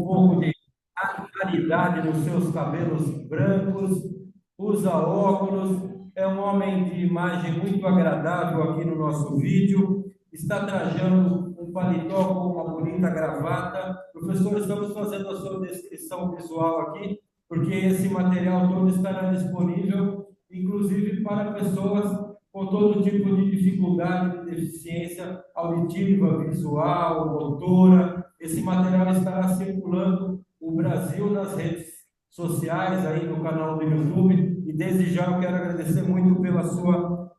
pouco de claridade nos seus cabelos brancos, usa óculos, é um homem de imagem muito agradável aqui no nosso vídeo, está trajando um paletó com uma bonita gravata. Professor, estamos fazendo a sua descrição visual aqui, porque esse material todo estará disponível, inclusive para pessoas com todo tipo de dificuldade, de deficiência auditiva, visual, motora. Esse material estará circulando o Brasil nas redes sociais, aí no canal do YouTube, e desde já eu quero agradecer muito pela sua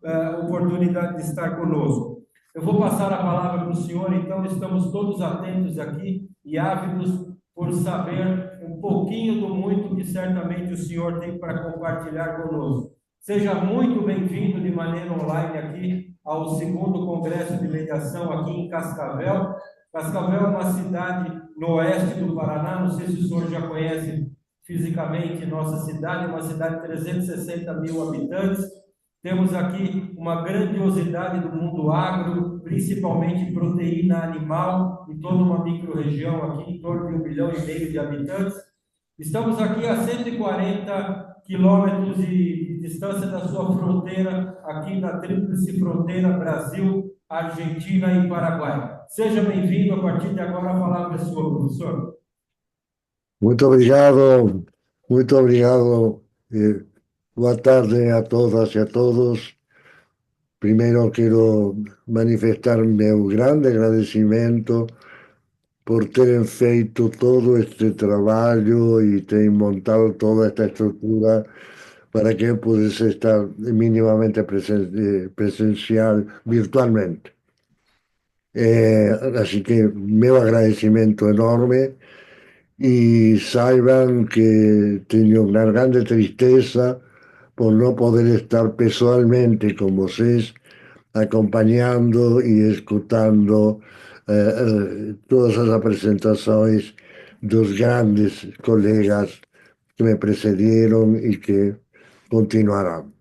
oportunidade de estar conosco. Eu vou passar a palavra para o senhor, então estamos todos atentos aqui e ávidos por saber um pouquinho do muito que certamente o senhor tem para compartilhar conosco. Seja muito bem-vindo de maneira online aqui ao segundo Congresso de Mediação aqui em Cascavel. Cascavel é uma cidade no oeste do Paraná, não sei se o senhor já conhece fisicamente nossa cidade, uma cidade de 360 mil habitantes. Temos aqui uma grandiosidade do mundo agro, principalmente proteína animal, em toda uma micro-região aqui, em torno de 1,5 milhão de habitantes. Estamos aqui a 140 quilômetros de distância da sua fronteira, aqui na tríplice fronteira Brasil, Argentina e Paraguai. Seja bem-vindo, a partir de agora a palavra é sua, professor. Muito obrigado, muito obrigado. Boa tarde a todas e a todos. Primeiro quero manifestar meu grande agradecimento por terem feito todo este trabalho e terem montado toda esta estrutura para que eu pudesse estar minimamente presencial virtualmente. Así que meu agradecimento enorme. Y saiban que tengo una grande tristeza por no poder estar personalmente con vosotros, acompañando y escuchando todas las presentaciones de los grandes colegas que me precedieron y que continuarán.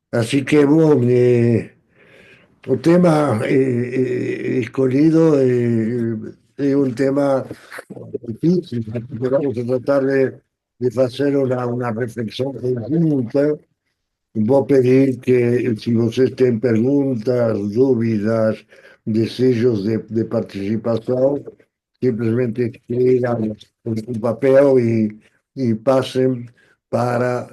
Así que, bueno, el tema escogido es un tema difícil, porque vamos a tratar de hacer una reflexión conjunta. Voy a pedir que si ustedes tienen preguntas, dudas, deseos de participación, simplemente escriban un papel y pasen para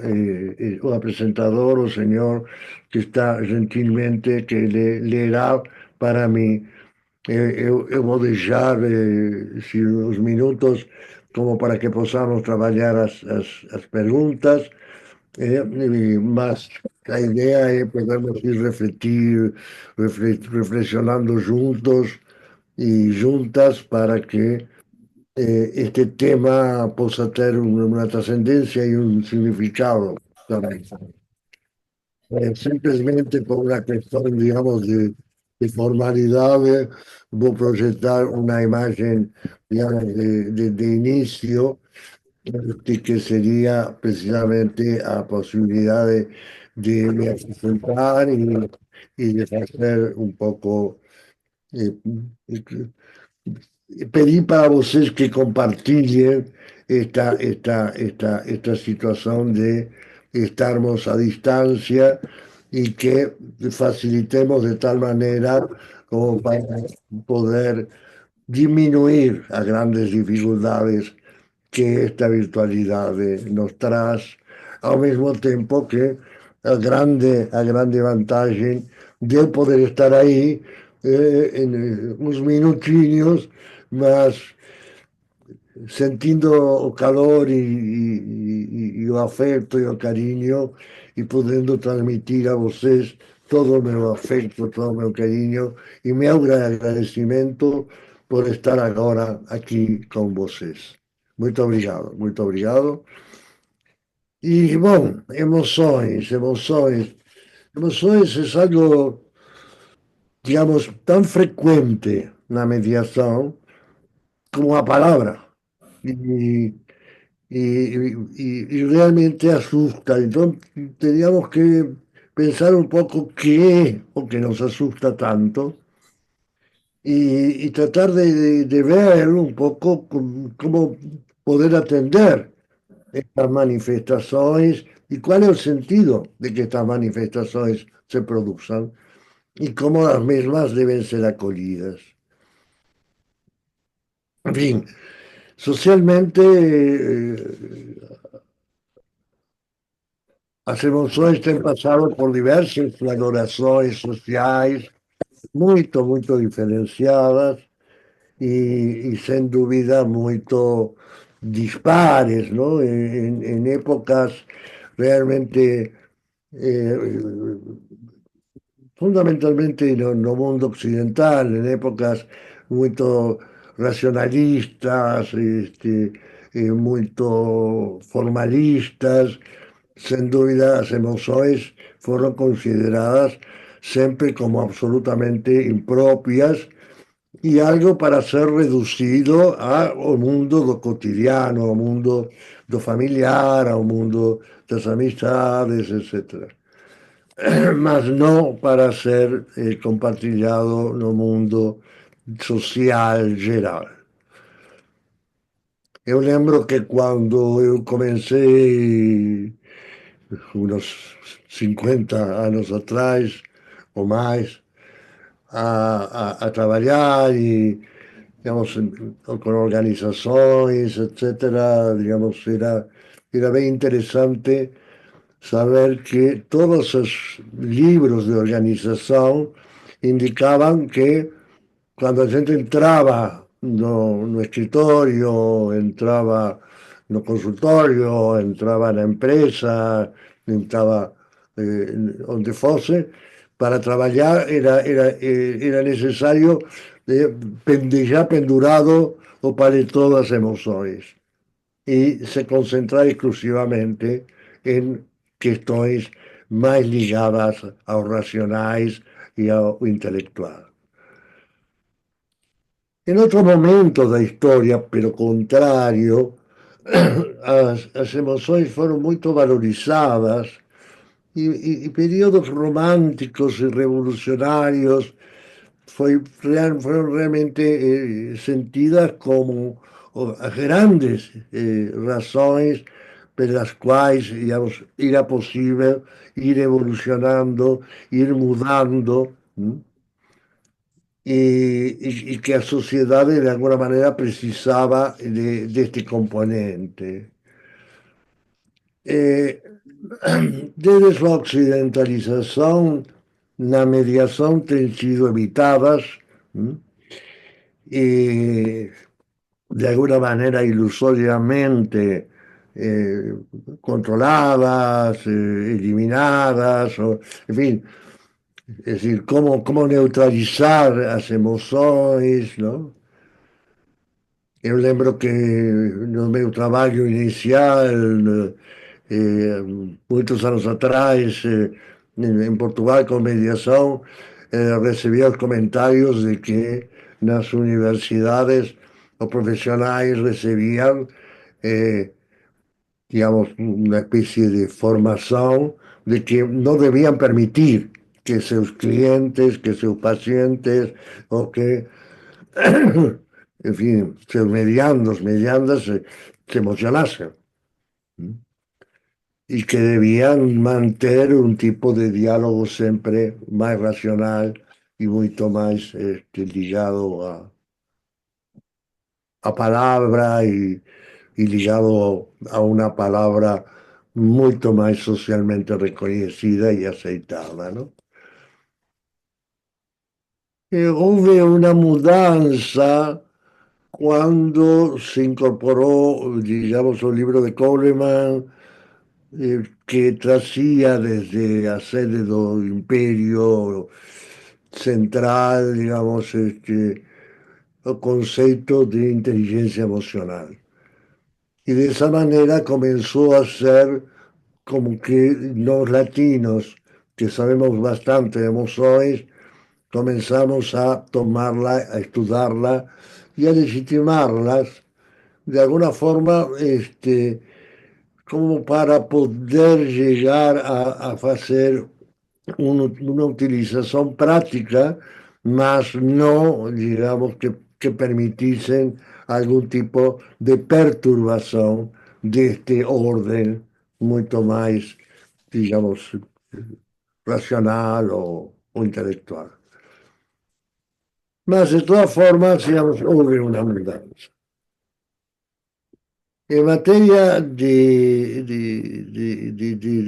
o presentador o señor que está gentilmente, que leerá para mí. Eu vou deixar uns minutos como para que possamos trabalhar as perguntas, mas a ideia é podermos ir reflexionando juntos e juntas para que este tema possa ter uma transcendência e um significado também. Simplesmente por una cuestión, digamos, de formalidad, voy a proyectar una imagen, digamos, de inicio, que sería precisamente la posibilidad de presentar y de hacer un poco, eh, pedir para vocês que compartilhem esta situação de estarmos à distância e que facilitemos de tal maneira como para poder diminuir as grandes dificuldades que esta virtualidade nos traz, ao mesmo tempo que a grande vantagem de eu poder estar aí em uns minutinhos, mas sentindo o calor e o afeto e o carinho e podendo transmitir a vocês todo o meu afeto, todo o meu carinho e meu agradecimento por estar agora aqui com vocês. Muito obrigado, muito obrigado. E, bom, emoções é algo, digamos, tão frequente na mediação como a palavra. Y, y realmente asusta. Entonces, teníamos que pensar un poco qué es o que nos asusta tanto. y tratar de ver un poco cómo poder atender estas manifestaciones y cuál es el sentido de que estas manifestaciones se produzcan y cómo las mismas deben ser acolidas. En fin, socialmente as emoções têm passado por diversas valorações sociais muito diferenciadas sem dúvida muito dispares, não? Em épocas realmente eh, fundamentalmente no mundo occidental, en épocas muito racionalistas, muito formalistas, sem dúvida as emoções foram consideradas sempre como absolutamente impropias e algo para ser reducido ao mundo do cotidiano, ao mundo do familiar, ao mundo das amistades, etc. Mas não para ser compartilhado no mundo social geral. Eu lembro que quando eu comecei, uns 50 anos atrás ou mais, a trabalhar e, digamos, com organizações, etc., digamos, era bem interessante saber que todos os livros de organização indicavam que quando a gente entrava no escritório, entrava no consultório, entrava na empresa, entrava onde fosse, para trabalhar era necessário já pendurado o paletó das emoções e se concentrar exclusivamente em questões mais ligadas aos racionais e ao intelectual. En otro momento da historia, pero contrario, as emoções foram muito valorizadas e períodos românticos e revolucionários foram realmente sentidas como as grandes razões pelas quais, digamos, era possível ir evolucionando, ir mudando, y que la sociedad de alguna manera precisaba este componente. Eh, Desde su occidentalización, la mediación han sido evitadas y de alguna manera ilusoriamente controladas, eliminadas, en fin, es decir, cómo neutralizar las emociones, ¿no? Eu lembro que no meu trabalho inicial, muitos anos atrás, em Portugal, com mediação, recebia os comentários de que nas universidades os profissionais recebiam, eh, digamos, uma espécie de formação de que não deviam permitir que seus clientes, que seus pacientes, ou que en fin, seus mediandos se emocionasen y que debían mantener un tipo de diálogo siempre más racional y mucho más ligado a palabra y ligado a una palabra mucho más socialmente reconocida y aceitada, ¿no? Hubo una mudanza cuando se incorporó, digamos, un libro de Coleman que tracía desde a sede do Imperio Central, digamos, o conceito de inteligencia emocional. Y de esa manera comenzó a ser como que los latinos, que sabemos bastante de emociones, comenzamos a tomarla, a estudiarla y a legitimarlas de alguna forma, como para poder llegar a hacer una utilización práctica mas no, digamos, que permitiesen algún tipo de perturbación de este orden mucho más, digamos, racional o intelectual. Mas, de todas formas, digamos, hubo una mudanza. En materia de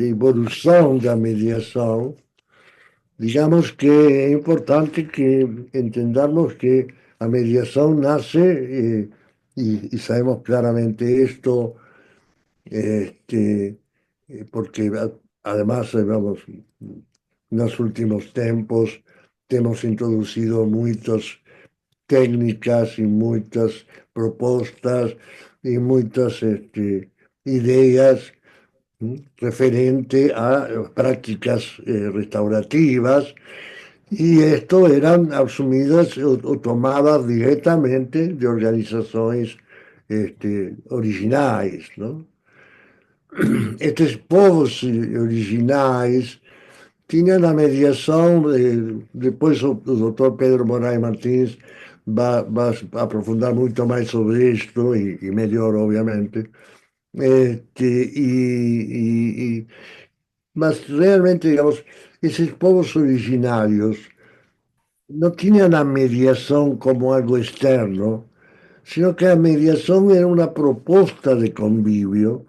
evolución de la mediación, digamos que es importante que entendamos que la mediación nace, y sabemos claramente esto, este, porque además, vamos, en los últimos tiempos hemos introducido muchas técnicas y muchas propuestas y muchas ideas referente a prácticas restaurativas, y esto eran asumidas o tomadas directamente de organizaciones originales, ¿no? Estos povos originales tienen la mediación, después el doctor Pedro Moraes Martins va a aprofundar mucho más sobre esto y mejor, obviamente. Mas realmente, digamos, esos povos originarios no tienen la mediación como algo externo, sino que la mediación era una propuesta de convivio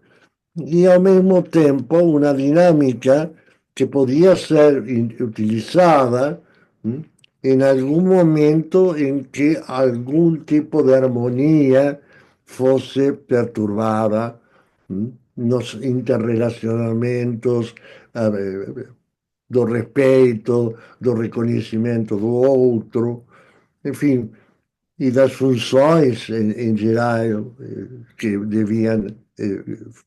y al mismo tiempo una dinámica que podía ser utilizada, ¿m? En algún momento en que algún tipo de armonía fuese perturbada, ¿m? Los interrelacionamientos, a ver, do respeito, do reconhecimento do outro, enfim, e das funções em geral que deviam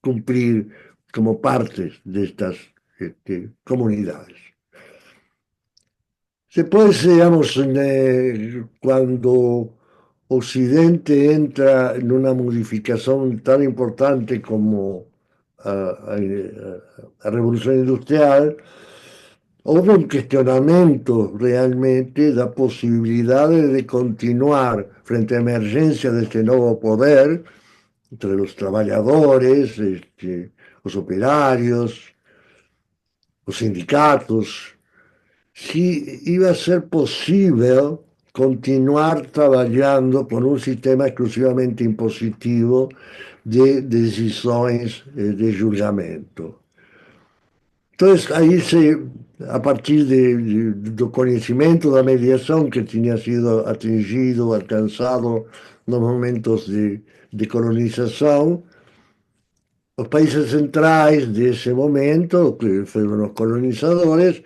cumprir como parte destas comunidades. Después, digamos, cuando Occidente entra en una modificación tan importante como la Revolución Industrial, hubo un cuestionamiento realmente de posibilidades de continuar frente a emergencia de este nuevo poder entre los trabajadores, los operarios, los sindicatos, si iba a ser posible continuar trabajando con un sistema exclusivamente impositivo de decisiones de juzgamento. Entonces, ahí a partir del conocimiento de la mediación que tenía sido atingido, alcanzado en los momentos de colonización, los países centrales de ese momento, que fueron los colonizadores,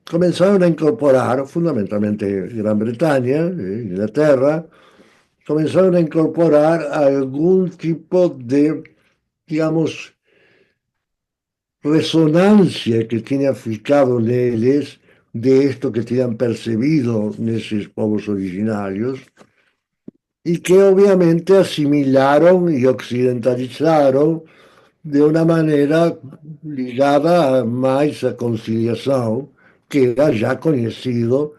comenzaron a incorporar, fundamentalmente Gran Bretaña, Inglaterra, comenzaron a incorporar algún tipo de, digamos, resonancia que tiene aplicado en ellos de esto que tenían percibido en esos pueblos originarios y que obviamente asimilaron y occidentalizaron de una manera ligada más a conciliación, que era ya conocido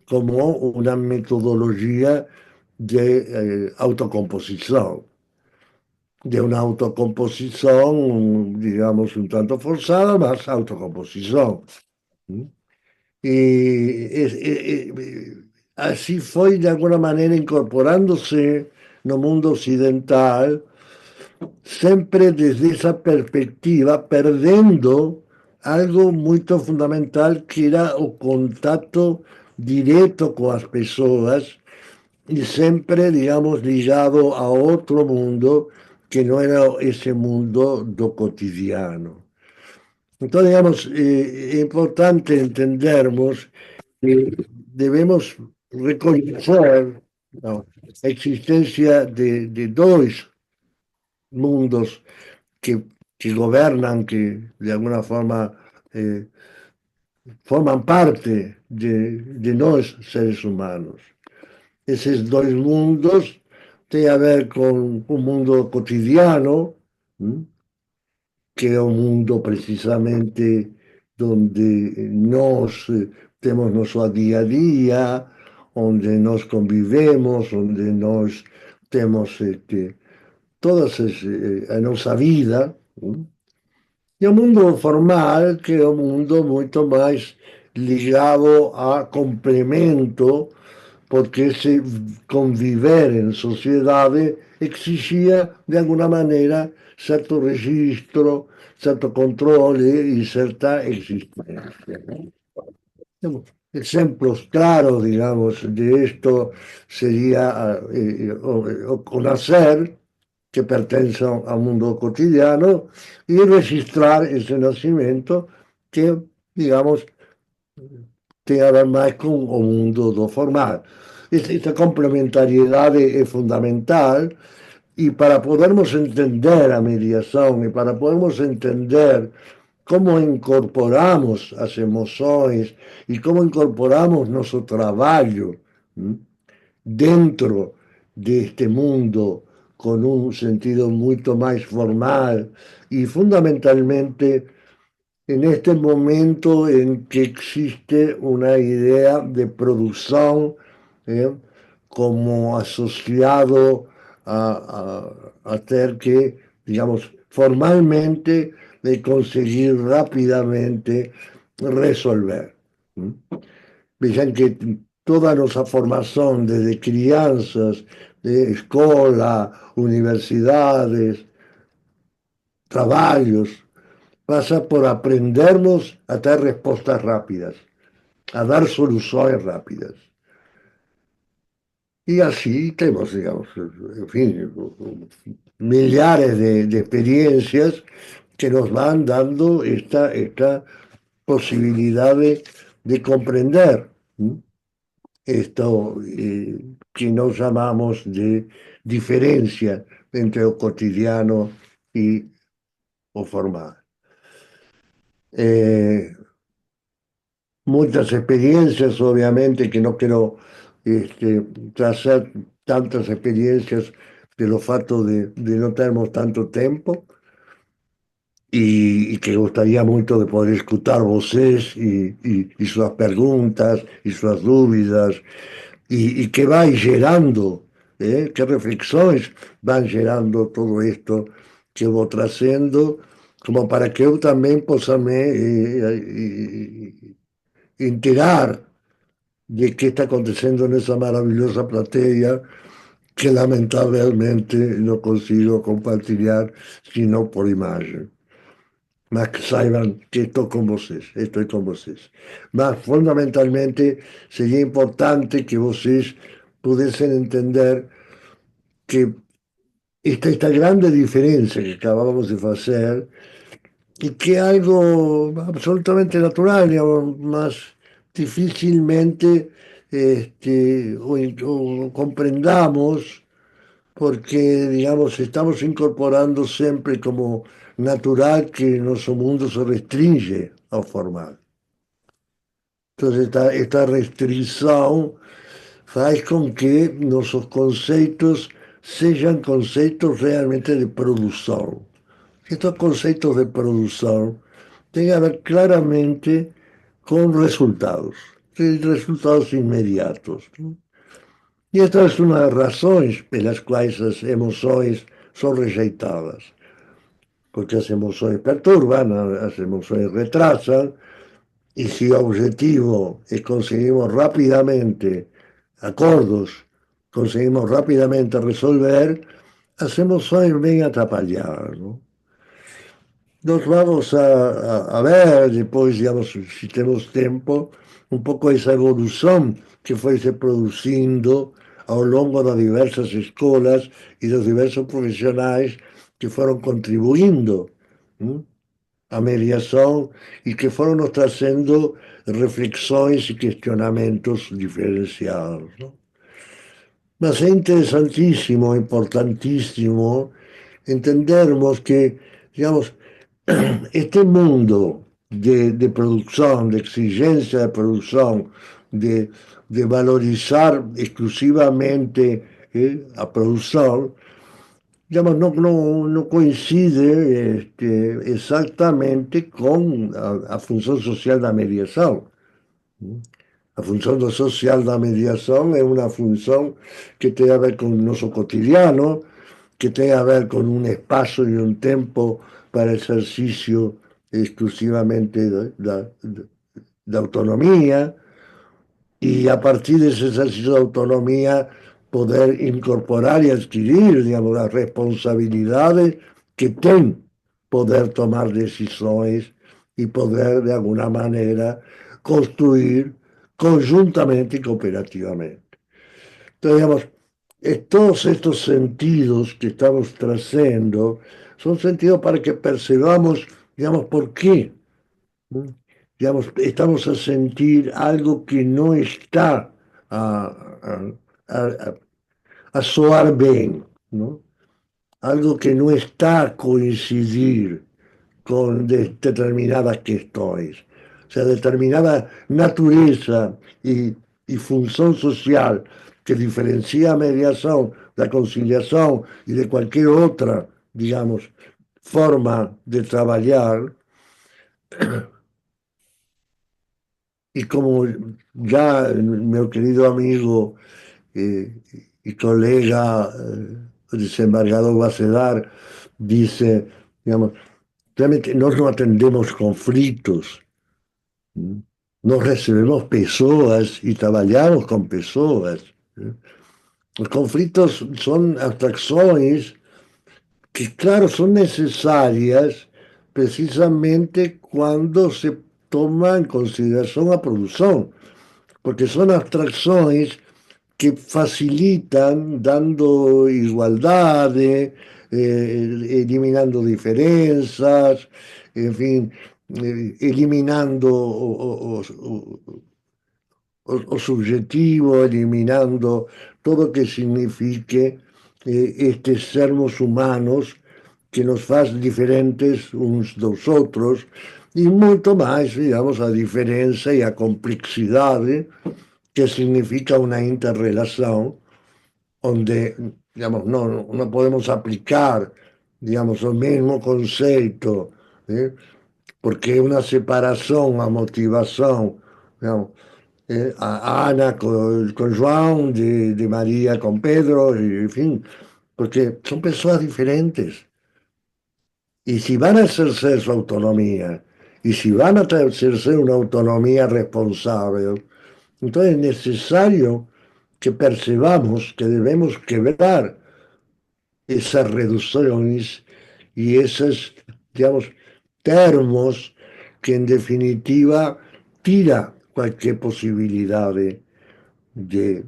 como una metodología de autocomposición, de una autocomposición, digamos, un tanto forzada, más autocomposición. ¿Mm? Así fue de alguna manera incorporándose no mundo occidental, sempre desde esa perspectiva, perdendo algo muy fundamental que era el contacto directo con las personas y siempre, digamos, ligado a otro mundo que no era ese mundo do cotidiano. Entonces, digamos, es importante entendernos que debemos reconocer, ¿no?, la existencia de dos mundos que, que gobiernan, que de alguna forma forman parte de los seres humanos. Esos dos mundos tienen a ver con un mundo cotidiano, ¿m?, que es un mundo precisamente donde nos tenemos nuestro día a día, onde nós convivemos, onde nós temos toda a nossa vida, e o mundo formal, que é um mundo muito mais ligado a complemento, porque esse conviver em sociedade exigia, de alguma maneira, certo registro, certo controle e certa existência. Ejemplos claros, digamos, de esto sería o nacer, que pertence ao mundo cotidiano, y registrar ese nacimiento que, digamos, tem a ver mais com o mundo do formal. Esta complementariedade é fundamental e para podermos entender a mediação e para podermos entender como incorporamos as emoções e como incorporamos nosso trabalho dentro deste mundo com um sentido muito mais formal e fundamentalmente en este momento en que existe una idea de producción como asociado a tener que, digamos, formalmente de conseguir rápidamente resolver. Vean que toda nuestra formación desde crianzas, de escuela, universidades, trabajos, pasa por aprendernos a dar respuestas rápidas, a dar soluciones rápidas. Y así tenemos, digamos, en fin, millares de experiencias que nos van dando esta posibilidad de comprender esto que nos llamamos de diferencia entre lo cotidiano y lo formal. Muchas experiencias, obviamente, que no quiero trazar tantas experiencias pelo fato de no termos tanto tempo y que gostaria muito de poder escutar vocês e suas perguntas e suas dúvidas e que vai gerando, que reflexões van gerando todo isto que eu vou trazendo, como para que eu também possa me enterar de qué está aconteciendo en esa maravillosa platea que lamentablemente no consigo compartilhar sino por imagen. Mas que saiban que estoy con vocês. Mas fundamentalmente sería importante que vocês pudiesen entender que esta grande diferencia que acabamos de hacer y que es algo absolutamente natural, digamos, más difícilmente o comprendamos porque, digamos, estamos incorporando siempre como natural que nuestro mundo se restringe ao formal. Entonces, esta restrição faz com que nossos conceitos sejam conceitos realmente de produção. Estos conceptos de producción tienen que ver claramente con resultados inmediatos. Y esta es una de las razones por las cuales las emociones son rejeitadas, porque las emociones perturban, las emociones retrasan, y si el objetivo es conseguimos rápidamente acuerdos, conseguimos rápidamente resolver, las emociones ven atrapalhadas, ¿no? Nos vamos a ver depois, digamos, se temos tempo, um pouco essa evolução que foi se produzindo ao longo das diversas escolas e dos diversos profissionais que foram contribuindo à mediação e que foram nos trazendo reflexões e questionamentos diferenciados. Não? Mas é interessantíssimo, importantíssimo entendermos que, digamos, este mundo de producción, de exigencia de producción, de valorizar exclusivamente a producción, digamos, no coincide exactamente con la función social de la mediación. A função do social da mediação é uma função que tem a ver com o nosso cotidiano, que tem a ver com um espaço e um tempo para exercício exclusivamente da autonomia, y a partir de ese ejercicio de autonomía poder incorporar y adquirir, digamos, las responsabilidades que tienen poder tomar decisiones y poder, de alguna manera, construir conjuntamente y cooperativamente. Entonces, digamos, todos estos sentidos que estamos trazando son sentidos para que percebamos, digamos, por qué. ¿No? Digamos, estamos a sentir algo que no está a, a, a soar bien, ¿no? Algo que no está a coincidir con determinadas cuestiones. O sea, determinada naturaleza y función social que diferencia a mediación, la conciliación y de cualquier otra, digamos, forma de trabajar. Y como ya mi querido amigo y colega desembargador Bacedar dice, digamos, realmente no atendemos conflitos, ¿no? Nos recebemos pessoas y trabajamos con pessoas, ¿no? Los conflictos son abstracciones que, claro, son necesarias precisamente cuando se toma en consideración la producción, porque son abstracciones que facilitan dando igualdades, eliminando diferencias, en fin, eliminando o subjetivo, eliminando todo que signifique estes sermos humanos que nos faz diferentes uns dos outros e muito mais, digamos, a diferença e a complexidade que significa una interrelación donde, digamos, no podemos aplicar, digamos, el mismo concepto, ¿eh? Porque es una separación a motivación, digamos, a Ana con João, de María con Pedro, y, en fin, porque son personas diferentes. Y si van a ejercer su autonomía, y si van a ejercer una autonomía responsable, entonces es necesario que percebamos que debemos quebrar esas reducciones y esos, digamos, termos que en definitiva tira cualquier posibilidad de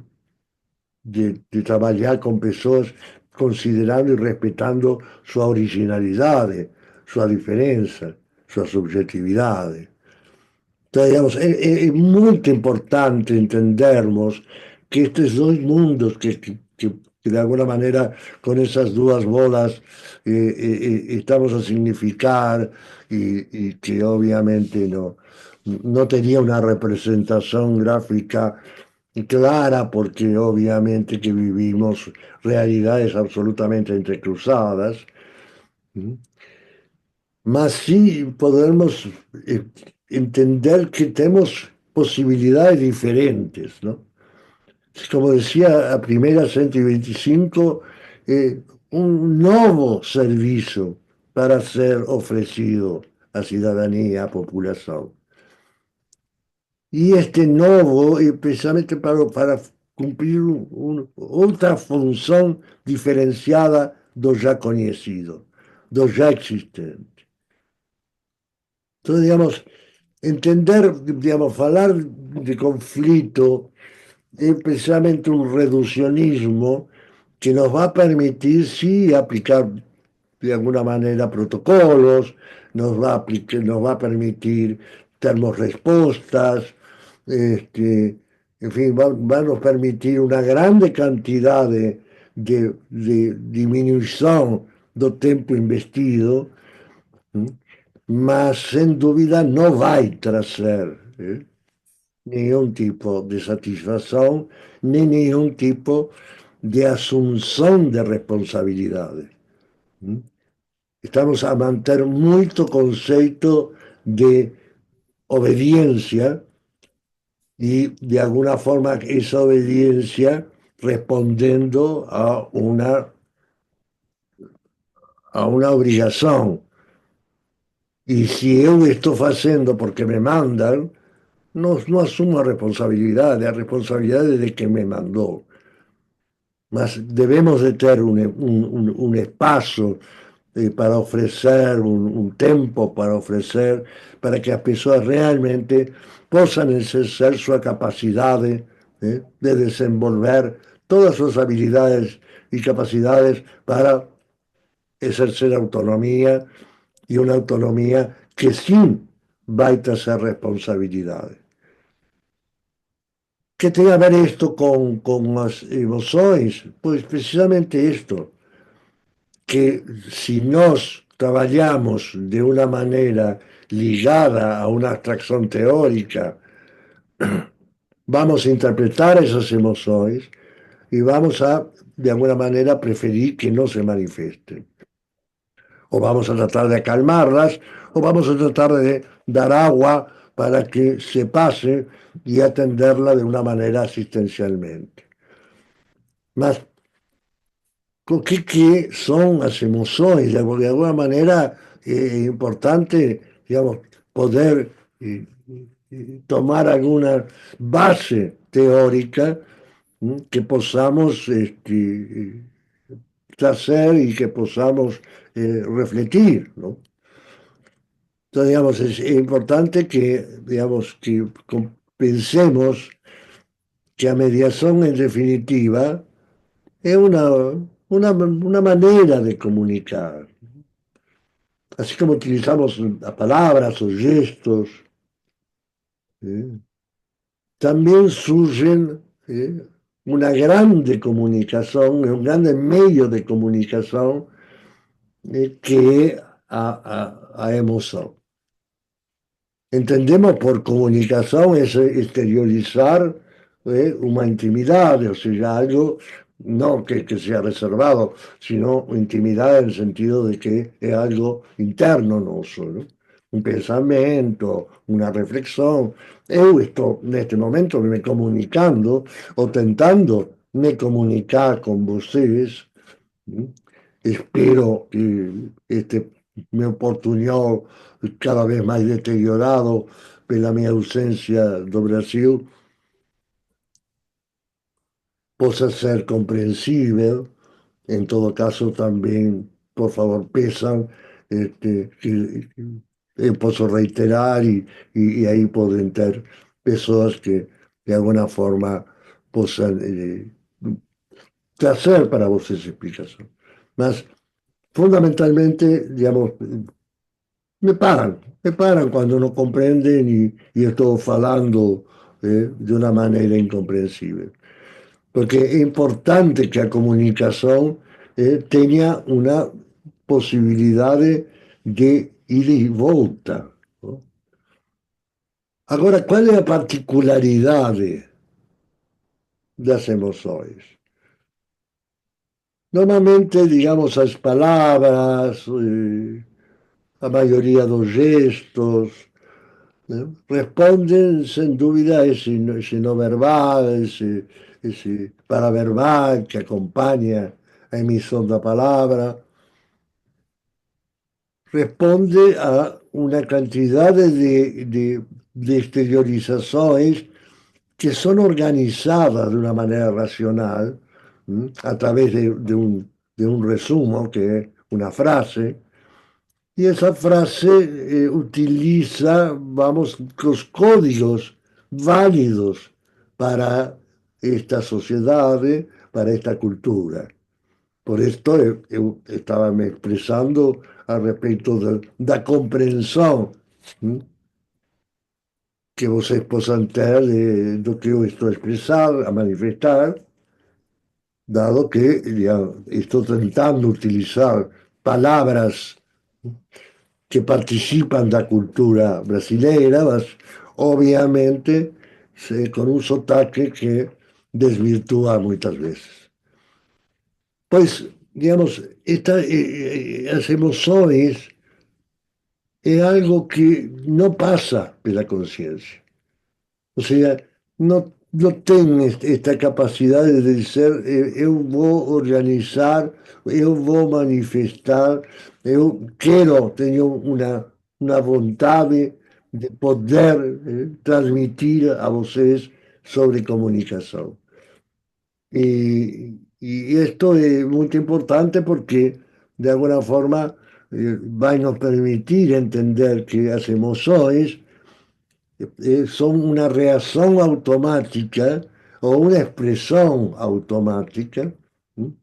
trabajar con personas considerando y respetando su originalidad, su diferencia, su subjetividad. Entonces, digamos, es muy importante entendernos que estos dos mundos que de alguna manera con esas dos bolas estamos a significar y que obviamente no tenía una representación gráfica clara porque obviamente que vivimos realidades absolutamente entrecruzadas. ¿Mm? Mas sí podemos entender que tenemos posibilidades diferentes, ¿no? Como decía a primera 125, un nuevo servicio para ser ofrecido a ciudadanía, a población. Y este nuevo, precisamente para cumplir otra función diferenciada do ya conocido, do ya existente. Entonces, digamos, entender, digamos, hablar de conflicto es precisamente un reduccionismo que nos va a permitir, sí, aplicar de alguna manera protocolos, nos va a permitir darnos respuestas, en fin, va a nos permitir una grande cantidad de disminución do tempo investido, mas sem dúvida não vai trazer nenhum tipo de satisfação, nem nenhum tipo de assunção de responsabilidade. Estamos a manter muito conceito de obediência y de alguna forma esa obediencia respondiendo a una obrigación. Y si yo estoy haciendo porque me mandan, no asumo la responsabilidad es de quien me mandó. Mas debemos de tener un espacio para ofrecer, un tiempo para ofrecer, para que las personas realmente puedan exercer su capacidad de desenvolver todas sus habilidades y capacidades para ejercer autonomía y una autonomía que sí va a traer responsabilidades. ¿Qué tiene que ver esto con las emociones? Pues precisamente esto, que si nos trabajamos de una manera ligada a una abstracción teórica, vamos a interpretar esas emociones y vamos a, de alguna manera, preferir que no se manifiesten. O vamos a tratar de calmarlas, o vamos a tratar de dar agua para que se pase y atenderla de una manera asistencialmente. Mas, ¿qué son las emociones? De alguna manera es importante, digamos, poder tomar alguna base teórica que podamos hacer y que podamos refletir, ¿no? Entonces, digamos, es importante que, digamos, que pensemos que la mediación en definitiva es una manera de comunicar. Así como utilizamos las palabras o gestos, ¿eh? También surgen una grande comunicación, un grande medio de comunicación que es a emoción. Entendemos por comunicación es exteriorizar una intimidad, o sea, algo no que sea reservado, sino intimidad en el sentido de que es algo interno nuestro, ¿no? Un pensamiento, una reflexión. Yo estoy en este momento me comunicando o tentando me comunicar con ustedes. Espero que mi oportunidad cada vez más deteriorado por la mi ausencia do Brasil possa ser comprensible. En todo caso, también, por favor, pesan que puedo reiterar y ahí pueden ter personas que de alguna forma puedan trazer para vocês explicación. Mas, fundamentalmente, digamos, me paran cuando no comprenden y estoy hablando de una manera incomprensible. Porque es importante que la comunicación tenga una posibilidad de ida y vuelta, ¿no? Ahora, ¿cuál es la particularidad de las emociones? Normalmente, digamos, las palabras, la mayoría de los gestos, ¿no? Responden sin duda ese no verbal, ese paraverbal que acompaña a emisión de la palabra, responde a una cantidad de exteriorizaciones que son organizadas de una manera racional, a través de un resumen, que es una frase, y esa frase utiliza, vamos, los códigos válidos para esta sociedad, para esta cultura. Por esto estaba me expresando al respecto la comprensión que vocês possam ter do que eu estou a expresar, a manifestar, dado que estou tentando utilizar palavras que participan da cultura brasileira, mas obviamente con un sotaque que desvirtúa muchas veces. Pues, digamos, las emociones es algo que no pasa por la conciencia. O sea, não tem esta capacidade de dizer eu vou organizar, eu vou manifestar, eu quero, tenho uma vontade de poder transmitir a vocês sobre comunicação. Y esto es muy importante porque de alguna forma va a nos permitir entender que las emociones son una reacción automática o una expresión automática, ¿m?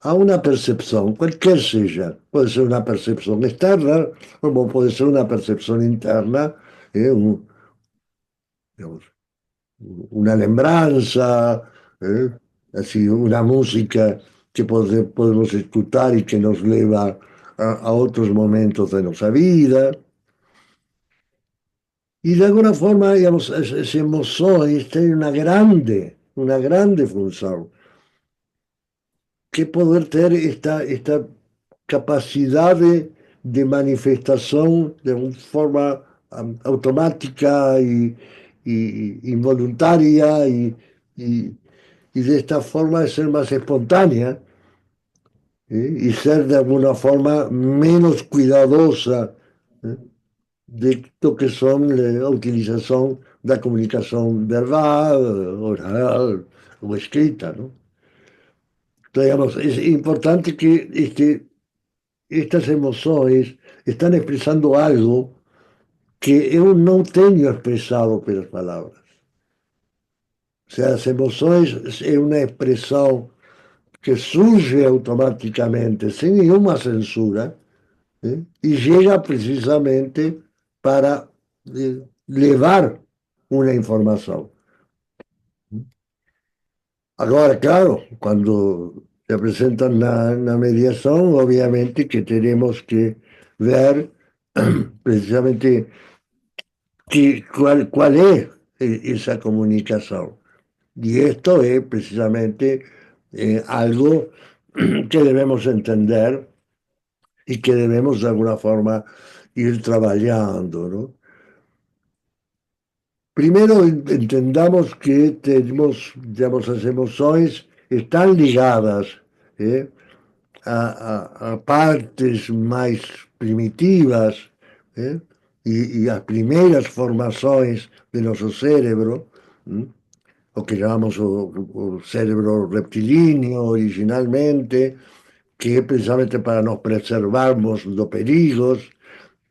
A una percepción, cualquier sea. Puede ser una percepción externa como puede ser una percepción interna, digamos, una lembranza, ¿eh? Así, una música que podemos escuchar y que nos lleva a otros momentos de nuestra vida. Y de alguna forma, digamos, las emociones tienen una grande función, que poder tener esta capacidad de manifestación de una forma automática y involuntaria y, y de esta forma de ser más espontánea, y ser de alguna forma menos cuidadosa, ¿eh? De lo que son la utilización de la comunicación verbal, oral o escrita, ¿no? Entonces, digamos, es importante que estas emociones están expresando algo que yo no tengo expresado por las palabras. O sea, las emociones es una expresión que surge automáticamente, sin ninguna censura, y llega precisamente para llevar una información. Ahora, claro, cuando se presenta una mediación, obviamente que tenemos que ver precisamente cuál es esa comunicación. Y esto es precisamente algo que debemos entender y que debemos de alguna forma ir trabajando, ¿no? Primero entendamos que tenemos, digamos, las emociones están ligadas ¿eh? A partes más primitivas ¿eh? Y las primeras formaciones de nuestro cerebro, ¿m? Lo que llamamos o cerebro reptilíneo originalmente, que es precisamente para nos preservarnos de perigos,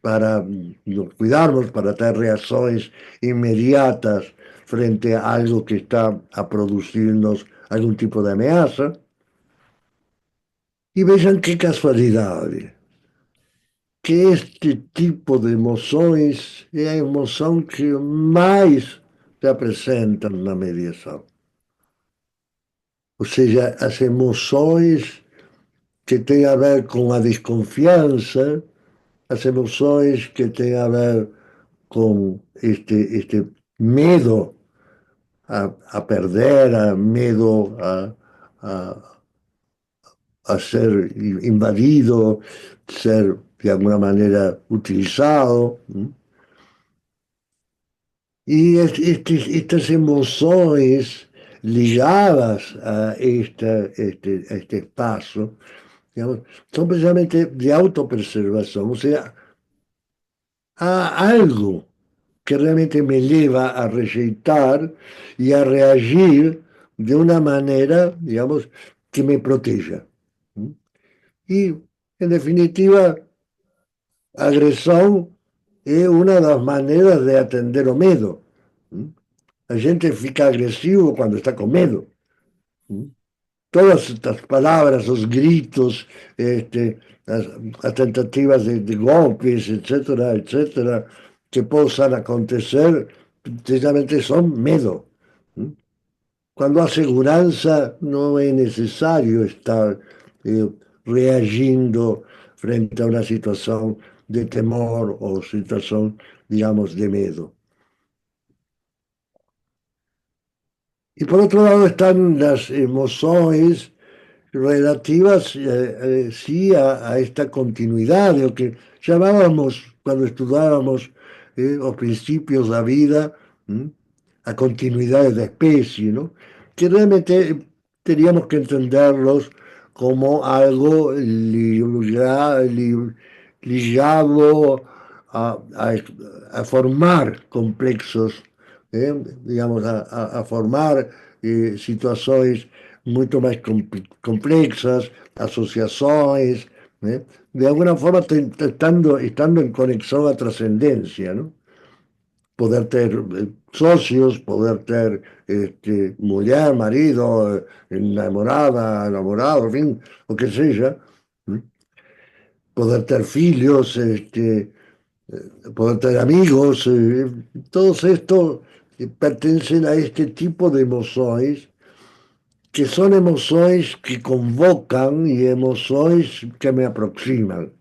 para nos cuidarnos, para tener reacciones inmediatas frente a algo que está a producirnos algún tipo de amenaza. Y vean qué casualidad, que este tipo de emociones es la emoción que más se presenta en la mediación. O sea, las emociones que tienen a ver con la desconfianza, las emociones que tienen a ver con este miedo a perder, a miedo a, a ser invadido, ser de alguna manera utilizado. Y estas emociones ligadas a a este espacio, digamos, son precisamente de autopreservación, o sea, a algo que realmente me lleva a rejeitar y a reagir de una manera, digamos, que me proteja. Y, en definitiva, agresión es una de las maneras de atender o miedo. La gente fica agresivo cuando está con miedo. Todas estas palabras, los gritos, las tentativas de golpes, etcétera, etcétera, que puedan acontecer, precisamente son miedo. Cuando aseguranza no es necesario estar eh, reagiendo frente a una situación de temor o situación, digamos, de miedo. Y por otro lado están las emociones relativas, sí, a esta continuidad, de lo que llamábamos cuando estudiábamos los principios de la vida, ¿m? a continuidades da especie, ¿no? Que realmente teníamos que entenderlos como algo ligado a formar complexos, digamos, a formar situações muito mais complexas, associações, né? De alguma forma estando en conexión a trascendencia, ¿no? Poder ter socios, poder ter mujer, marido, enamorada, enamorado, en fin, o que sea, ¿no? Poder ter filhos, poder tener amigos, todos estos pertenecen a este tipo de emociones que son emociones que convocan y emociones que me aproximan,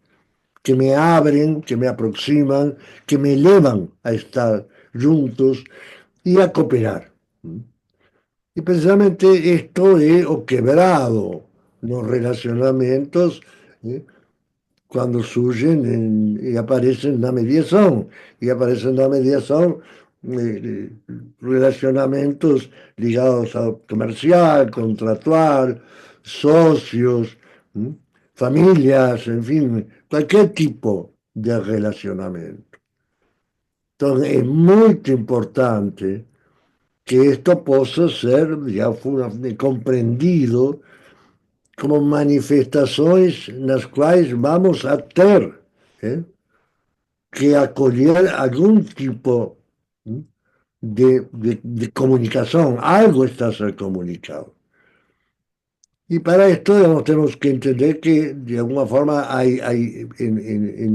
que me abren, que me aproximan, que me elevan a estar juntos y a cooperar. Y precisamente esto es o quebrado los relacionamientos, ¿eh? Cuando surgen y aparecen la mediación. Y aparecen la mediación relacionamientos ligados a comercial, contractual, socios, familias, en fin, cualquier tipo de relacionamiento. Entonces es muy importante que esto possa ser já compreendido como manifestações nas quais vamos a ter que acolher algum tipo de comunicação, algo está a ser comunicado. E para esto digamos, temos que entender que, de alguma forma, em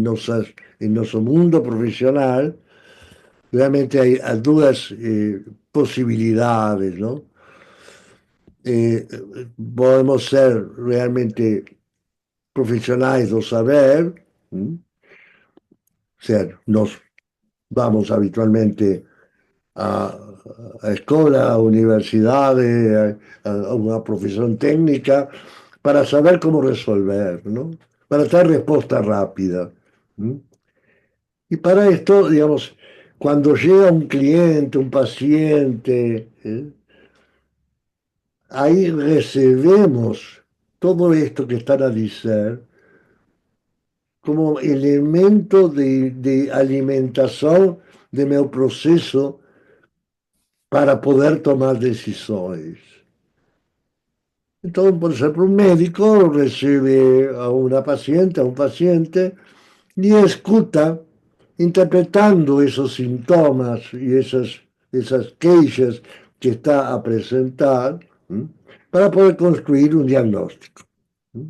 nosso mundo profissional, realmente há duas possibilidades, não? Podemos ser realmente profesionales do saber, o sea, nos vamos habitualmente a, a escuela, a universidades, a una profesión técnica para saber cómo resolver, ¿no? Para dar respuesta rápida. ¿No? Y para esto, digamos, cuando llega un cliente, un paciente, ahí recibimos todo esto que están a decir como elemento de alimentación de mi proceso para poder tomar decisiones. Entonces, por ejemplo, un médico recibe a una paciente, a un paciente, y escucha interpretando esos síntomas y esas queixas que está a presentar, ¿sí? Para poder construir un diagnóstico. ¿Sí?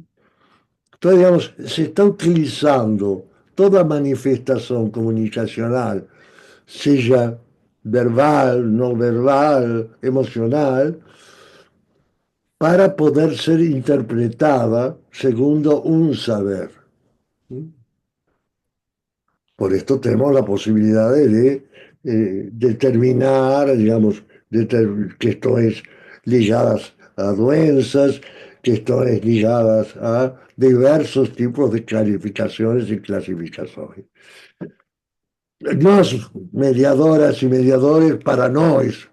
Entonces, digamos, se está utilizando toda manifestación comunicacional, sea verbal, no verbal, emocional, para poder ser interpretada segundo un saber. Por esto tenemos la posibilidad de determinar, digamos, que esto es ligadas a doenças, que esto es ligadas a diversos tipos de clarificaciones y clasificaciones. Nos, mediadoras y mediadores, para nós,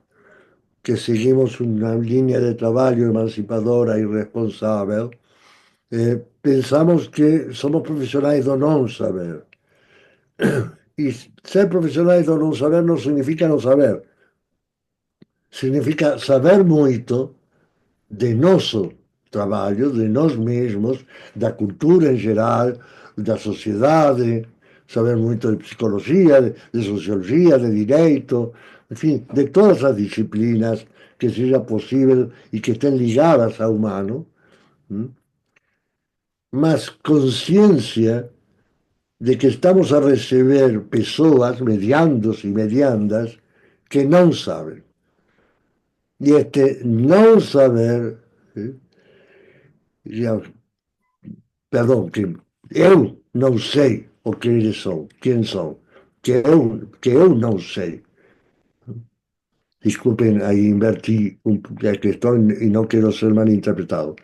que seguimos una línea de trabajo emancipadora y responsable, pensamos que somos profesionales do non saber. Y ser profesionales do non saber no significa no saber. Significa saber moito de nosso trabalho, de nós mesmos, da cultura em geral, da sociedade, saber muito de psicologia, de sociologia, de direito, enfim, de todas as disciplinas que seja possível e que estén ligadas ao humano, mas consciência de que estamos a receber pessoas, mediandos e mediandas, que não sabem. E este não saber, perdão, que eu não sei o que eles são, quem são, que eu não sei. Disculpen, ahí invertí la cuestión y no quiero ser malinterpretado.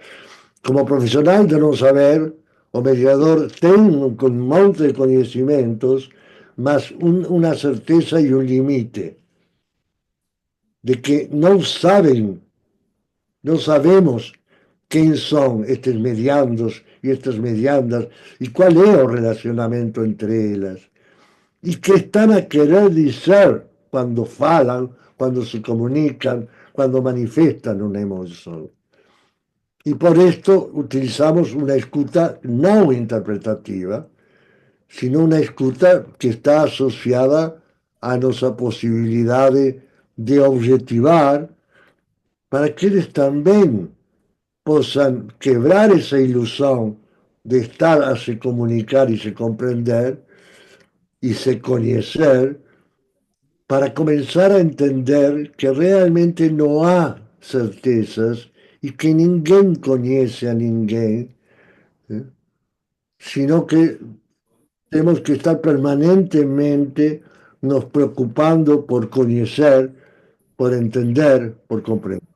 Como profesional de no saber, o mediador tengo un monte de conocimientos, más una certeza y un límite. de que no saben, no sabemos quem são estes mediandos e estas mediandas e qual é o relacionamento entre elas. E que estão a querer dizer quando falam, quando se comunicam, quando manifestam uma emoção. E por isto utilizamos uma escuta não interpretativa, sino una escuta que está asociada a nuestra posibilidad de objetivar para que ellos también puedan quebrar esa ilusión de estar a se comunicar y se comprender y se conocer para comenzar a entender que realmente no hay certezas y que ninguém conoce a ninguém, ¿eh? Sino que tenemos que estar permanentemente nos preocupando por conocer, por entender, por comprender.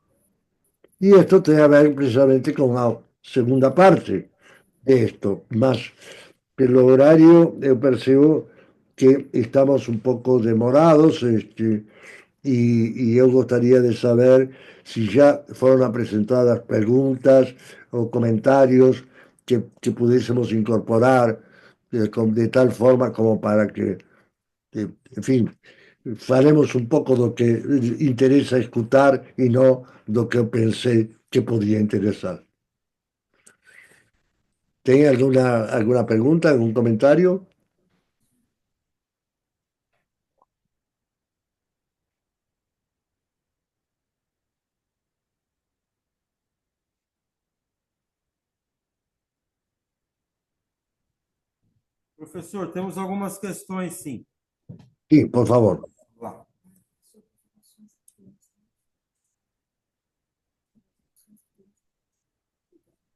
Y esto tiene que ver precisamente con la segunda parte de esto, más pelo horario yo percibo que estamos un poco demorados y yo gustaría de saber si ya fueron presentadas preguntas o comentarios que pudiésemos incorporar de tal forma como para que, en fin, faremos un pouco do que interesa escutar e non do que eu pensei que podía interesar. Tem alguna pregunta, algún comentario? Professor, temos algumas questões, sim. Sí, por favor. Vamos lá.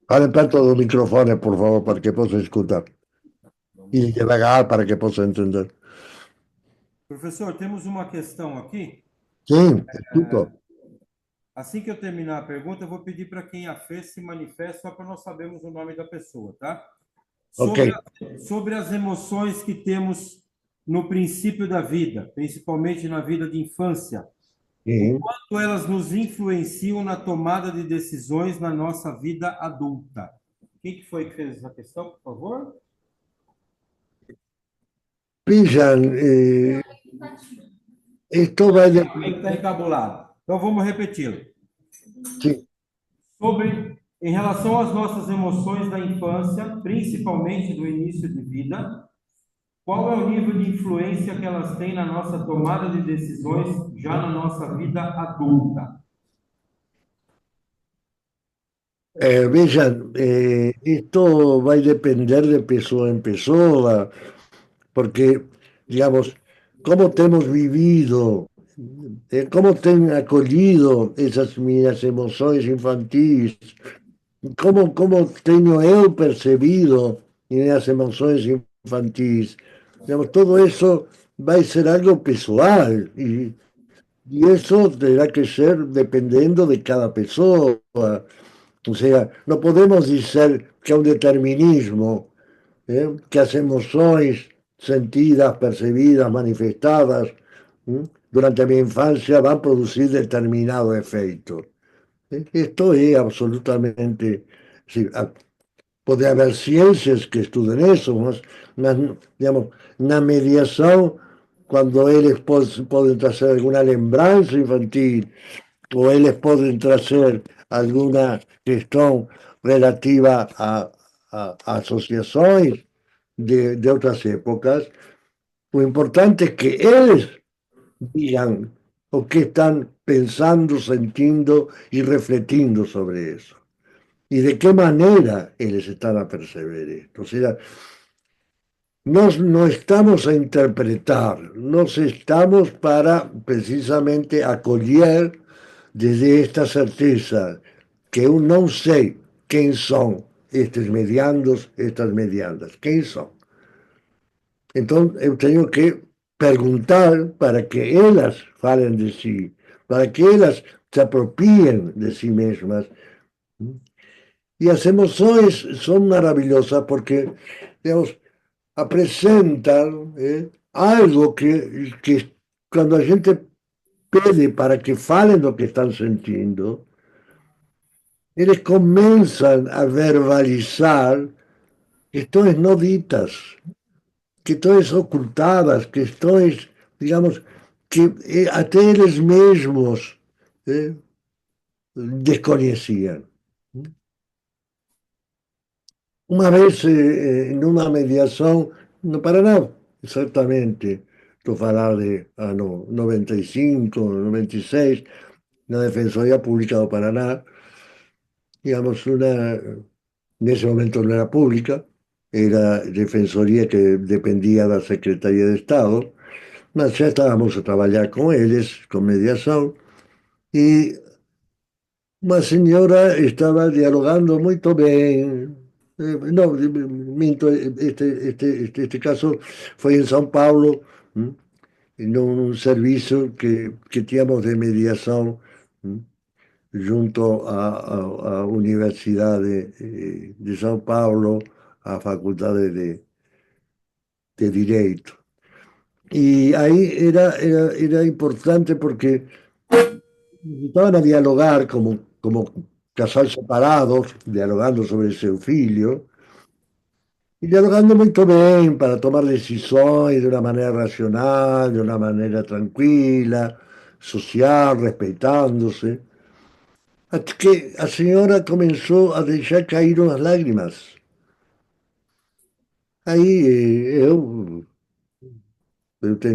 Fale perto do microfone, por favor, para que possa escutar. E devagar para que possa entender. Professor, temos uma questão aqui. Sim, escuto. Assim que eu terminar a pergunta, eu vou pedir para quem a fez se manifeste, só para nós sabermos o nome da pessoa, tá? Ok. Sobre as emoções que temos no princípio da vida, principalmente na vida de infância, Sim. quanto elas nos influenciam na tomada de decisões na nossa vida adulta. Quem que foi que fez essa questão, por favor? Vejam, esto vai de... Está encabulado. Então, vamos repeti-lo. Sim. Em relação às nossas emoções da infância, principalmente do início de vida, qual é o nível de influência que elas têm na nossa tomada de decisões já na nossa vida adulta? Vejam, esto va a depender de pessoa en pessoa, porque, digamos, cómo te hemos vivido, cómo te han acollido esas minhas emoções infantis, cómo tenho eu percebido minhas emoções infantis. Digamos, todo eso va a ser algo pessoal y eso tendrá que ser dependiendo de cada pessoa. O sea, no podemos decir que un determinismo, que as emoções sentidas, percebidas, manifestadas durante a minha infância vão produzir determinado efeito. Esto es absolutamente... Sí, puede haber ciencias que estudien eso, mas, digamos, na mediação, quando eles podem trazer alguma lembrança infantil, ou eles podem trazer alguma questão relativa a associações de outras épocas, o importante é que eles digan o que están pensando, sentindo y refletindo sobre eso. Y de qué manera ellos están a percibir esto. O sea, no estamos a interpretar, nos estamos para precisamente acolher desde esta certeza que eu não sei quem são estes mediandos, estas mediandas, quem são. Então eu tenho que perguntar para que elas falem de si, para que elas se apropriem de si mesmas. E as emoções são maravilhosas porque, digamos, apresentam algo que quando a gente pede para que falen lo que están sentindo, eles começam a verbalizar questões não ditas, questões ocultadas, questões, digamos, que até eles mesmos eh, desconheciam. Uma vez, numa mediação, no Paraná, exatamente, estou a falar de ano 95, 96, na Defensoria Pública do Paraná, digamos, nesse momento não era pública, era defensoria que dependia da Secretaria de Estado, mas já estávamos a trabalhar com eles, com mediação, e uma senhora estava dialogando muito bem. Não, minto, este caso foi em São Paulo, num serviço que tínhamos de mediação junto à Universidade de São Paulo, à Faculdade de Direito. E aí era importante porque estaban a dialogar como casal separados, dialogando sobre seu filho, e dialogando muito bem para tomar decisões de uma maneira racional, de uma maneira tranquila, social, respeitando-se. Até que a senhora começou a deixar cair umas lágrimas. Aí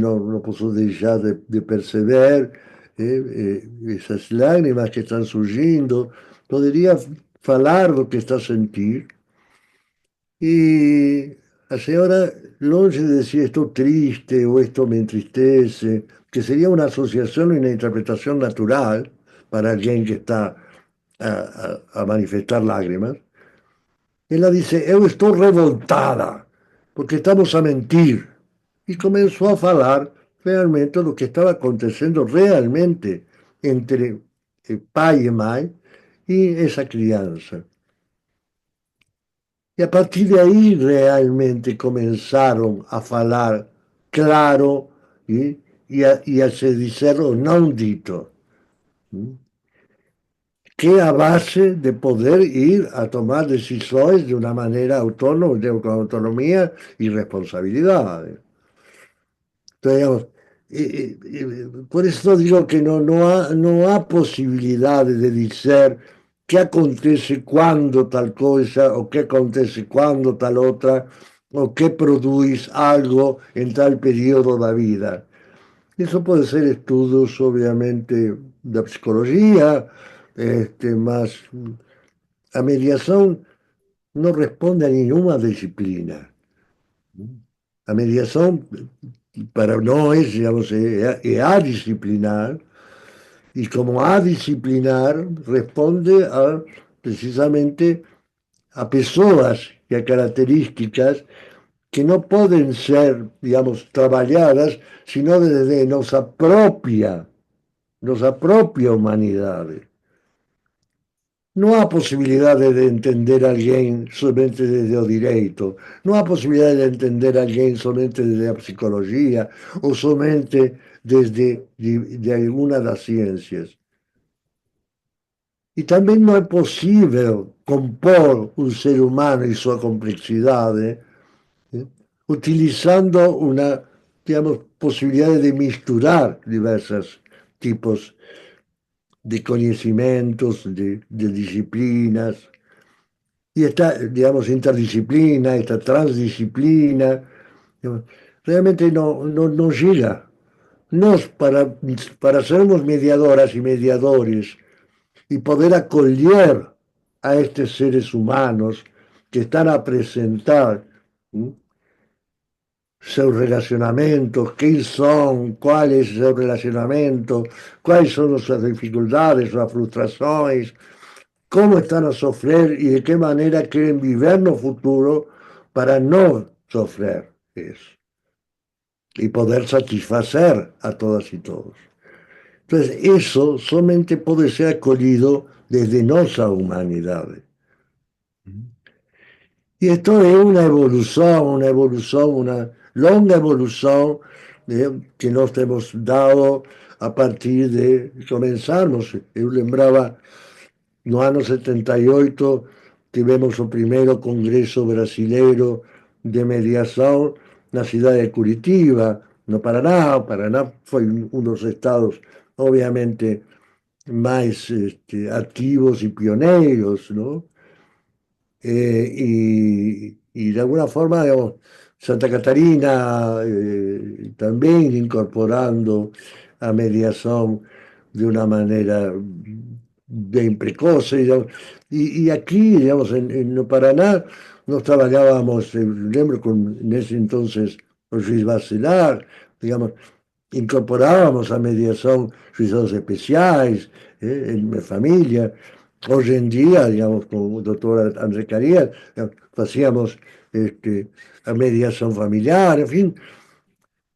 não posso deixar de perceber essas lágrimas que estão surgindo. Poderia falar do que está a sentir. E a senhora, longe de dizer estou triste ou isto me entristece, que seria uma associação e uma interpretação natural para alguém que está a manifestar lágrimas, ela disse: Eu estou revoltada porque estamos a mentir. E começou a falar realmente do que estava acontecendo realmente entre pai e mãe e essa criança. E a partir de aí realmente começaram a falar claro e a se dizer o não dito, que é a base de poder ir a tomar decisões de uma maneira autônoma, com autonomia e responsabilidade. Então, digamos, por isso digo que não há possibilidade de dizer que acontece quando tal coisa, ou que acontece quando tal outra, ou que produz algo em tal período da vida. Isso pode ser estudos, obviamente, da psicologia, mas a mediação não responde a nenhuma disciplina. A mediação, para nós, digamos, é adisciplinar, e como adisciplinar, responde precisamente a pessoas e a características que não podem ser, digamos, trabalhadas, sino desde nossa própria humanidade. Não há possibilidade de entender alguém somente desde o direito, não há possibilidade de entender alguém somente desde a psicologia ou somente desde de alguma das ciências. E também não é possível compor um ser humano e sua complexidade utilizando uma, digamos, possibilidade de misturar diversos tipos de conhecimentos, de disciplinas. Y esta, digamos, interdisciplina, esta transdisciplina, realmente no llega. Nos, para sermos mediadoras y mediadores y poder acoger a estos seres humanos que están a presentar seus relacionamentos, quem são, quais são seus relacionamentos, quais são as suas dificuldades, suas frustrações, como estão a sofrer e de que maneira querem viver no futuro para não sofrer isso e poder satisfazer a todas e todos. Então, isso somente pode ser acolhido desde nossa humanidade. E isto é uma evolução, uma longa evolução que nós temos dado a partir de começarmos. Eu lembrava, no ano 78, tivemos o primeiro Congresso Brasileiro de Mediação na cidade de Curitiba, no Paraná. O Paraná foi um dos estados, obviamente, mais ativos e pioneiros, não? Y de alguna forma, digamos, Santa Catarina también incorporando a mediación de una manera bien precoz. Digamos. Y aquí, digamos, en el Paraná, nos trabajábamos, lembro, en ese entonces, con Luis Bacelar, digamos, incorporábamos a mediación juicios especiais en mi familia. Hoy en día, digamos, con el doctor André Cariel, hacíamos a mediación familiar, en fin,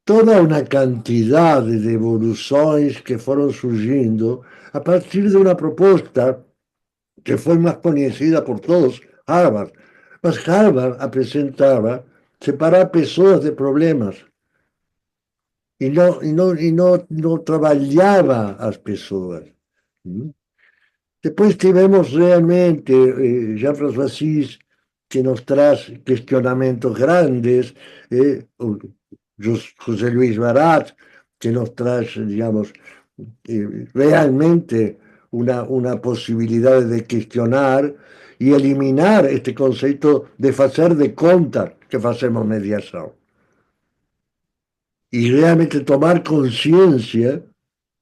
toda una cantidad de evoluciones que fueron surgiendo a partir de una propuesta que fue más conocida por todos, Harvard. Mas Harvard presentaba separar personas de problemas y no trabajaba a las personas. ¿Mm? Después tivemos realmente Jean-François Assis, que nos trae cuestionamientos grandes, José Luis Barat, que nos trae, digamos, realmente una posibilidad de cuestionar y eliminar este concepto de hacer de conta que hacemos mediación. Y realmente tomar conciencia